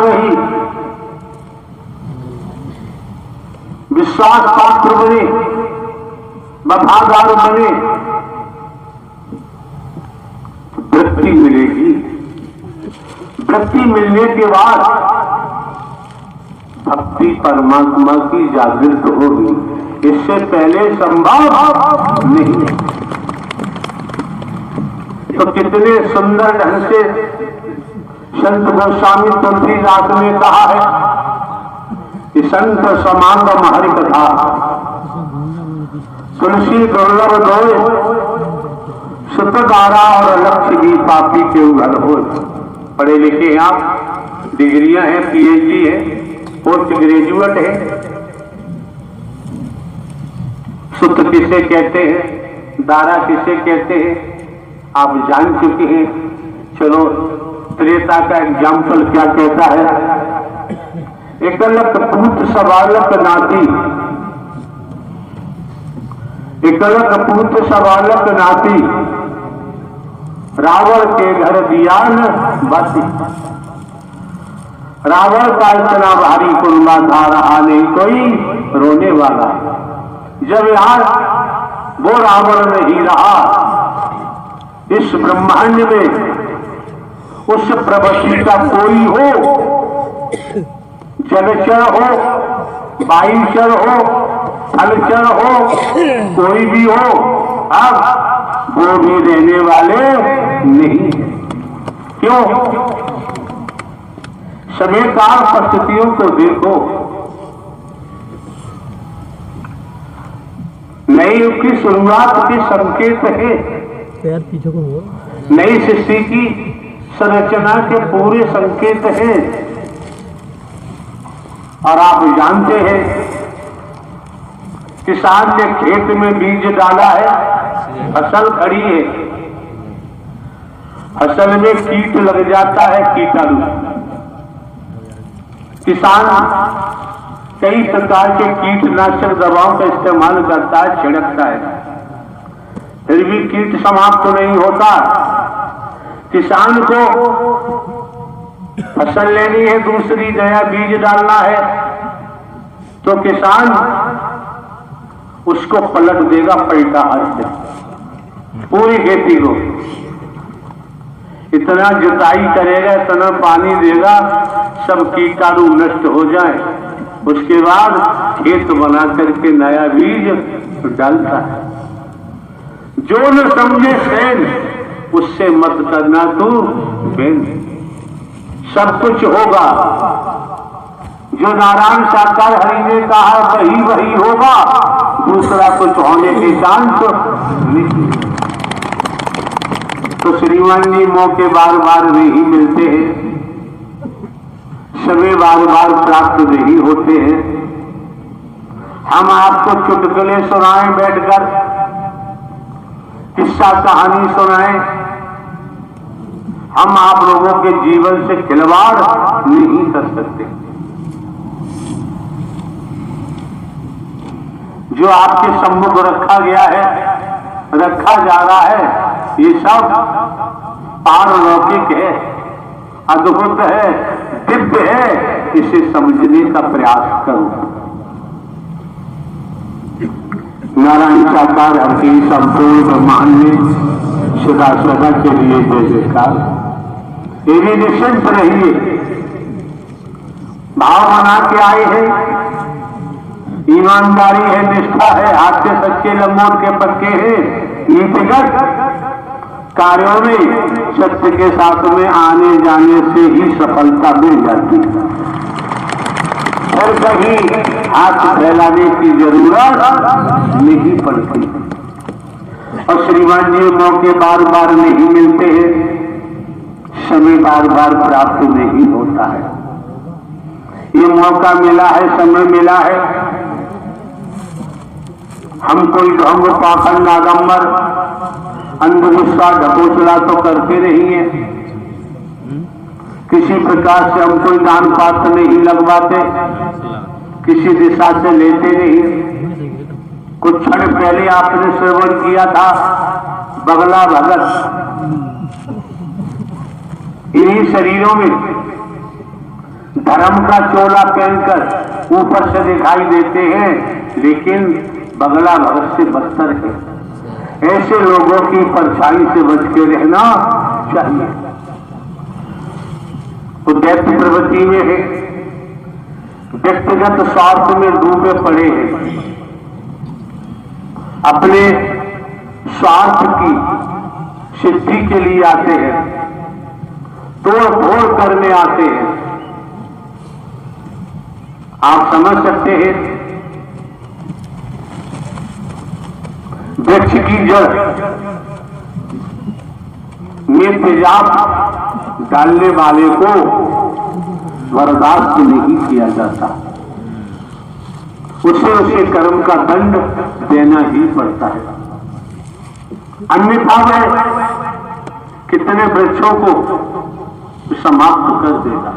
रही, विश्वास पात्र बने, वफादार बने, वृत्ति मिलेगी। वृत्ति मिलने के बाद भक्ति परमात्मा की जागृत होगी, इससे पहले संभव नहीं। तो कितने सुंदर ढंग से संत गोस्वामी तुलसीदास ने कहा है कि संत समागम हरि कथा, तुलसी दुर्लभ दोय, सुत दारा और लक्ष्य भी पापी के उघर हो। पढ़े लिखे हैं आप, डिग्रियां हैं, पीएचडी है, पोस्ट ग्रेजुएट है। सुत किसे कहते हैं, दारा किसे कहते हैं, आप जान चुके हैं। चलो त्रेता का एग्जाम्पल क्या कहता है, एकलक पूत सवालक नाती, एकलक पूत सवालक नाती, रावण के घर दिया न बाती। रावण का इतना भारी कुर्मा था, रहा नहीं कोई रोने वाला। जब यार वो रावण नहीं रहा, इस ब्रह्मांड में उस प्रवृत्ति का कोई हो, जलचर हो, वायुचर हो, थलचर हो, कोई भी हो, अब वो भी रहने वाले नहीं। क्यों? समय काल परिस्थितियों को देखो, नए युग की शुरुआत के संकेत है, नई सृष्टि की संरचना के पूरे संकेत हैं। और आप जानते हैं, किसान ने खेत में बीज डाला है, फसल खड़ी है, फसल में कीट लग जाता है, कीटाणु। किसान कई प्रकार के कीटनाशक दवाओं का इस्तेमाल करता है, छिड़कता है, फिर भी कीट समाप्त नहीं होता। किसान को फसल लेनी है, दूसरी नया बीज डालना है, तो किसान उसको पलट देगा पलटा हाथ से, पूरी खेती को इतना जुताई करेगा, इतना पानी देगा, सब कीटाणु नष्ट हो जाए, उसके बाद खेत बना करके नया बीज डालता है। जो न समझे सैन, उससे मत करना तू बेन। सब कुछ होगा, जो नारायण साकार हरि ने कहा वही वही होगा, दूसरा कुछ होने के चांस नहीं। तो श्रीमान जी मौके बार बार नहीं मिलते हैं, समय बार बार प्राप्त नहीं होते हैं। हम आपको चुटकुले सुनाएं, बैठकर किस्सा कहानी सुनाएं, हम आप लोगों के जीवन से खिलवाड़ नहीं कर सकते। जो आपके सम्मुख रखा गया है, रखा जा रहा है, ये सब पारलौकिक है, अद्भुत है, दिव्य है। इसे समझने का प्रयास करो। नारायण साकार हरि संपूर्ण ब्रह्मांड में सदा सदा के लिए जय जयकार। ये भी निश्चिंत रहिए, भाव बना के आए हैं, ईमानदारी है, निष्ठा है, हाथ से सच्चे लंगोट के पक्के हैं, नीतिगत कार्यों में सत्य के साथ में आने जाने से ही सफलता मिल जाती है, और कहीं हाथ फैलाने की जरूरत नहीं पड़ती। और श्रीमान जी मौके बार बार नहीं मिलते हैं, समय बार बार प्राप्त नहीं होता है। ये मौका मिला है, समय मिला है, हम कोई ढोंग पाखंड आडंबर अंधविश्वास ढकोसला तो करते नहीं है, किसी प्रकार से हम कोई दान पात्र नहीं लगवाते, किसी दिशा से लेते नहीं। कुछ क्षण पहले आपने श्रवण किया था बगला भगत, इन्हीं शरीरों में धर्म का चोला पहनकर ऊपर से दिखाई देते हैं, लेकिन बगला भगत से बदतर है। ऐसे लोगों की परछाई से बच के रहना चाहिए। तो दैत्य प्रवृत्ति में है, व्यक्तिगत स्वार्थ में डूबे पड़े हैं, अपने स्वार्थ की सिद्धि के लिए आते हैं, तोड़ फोड़ करने आते हैं। आप समझ सकते हैं, वृक्ष की जड़ में तेजाब डालने वाले को बर्दाश्त नहीं किया जाता, उसे कर्म का दंड देना ही पड़ता है। अन्यथा वह कितने वृक्षों को समाप्त कर देगा।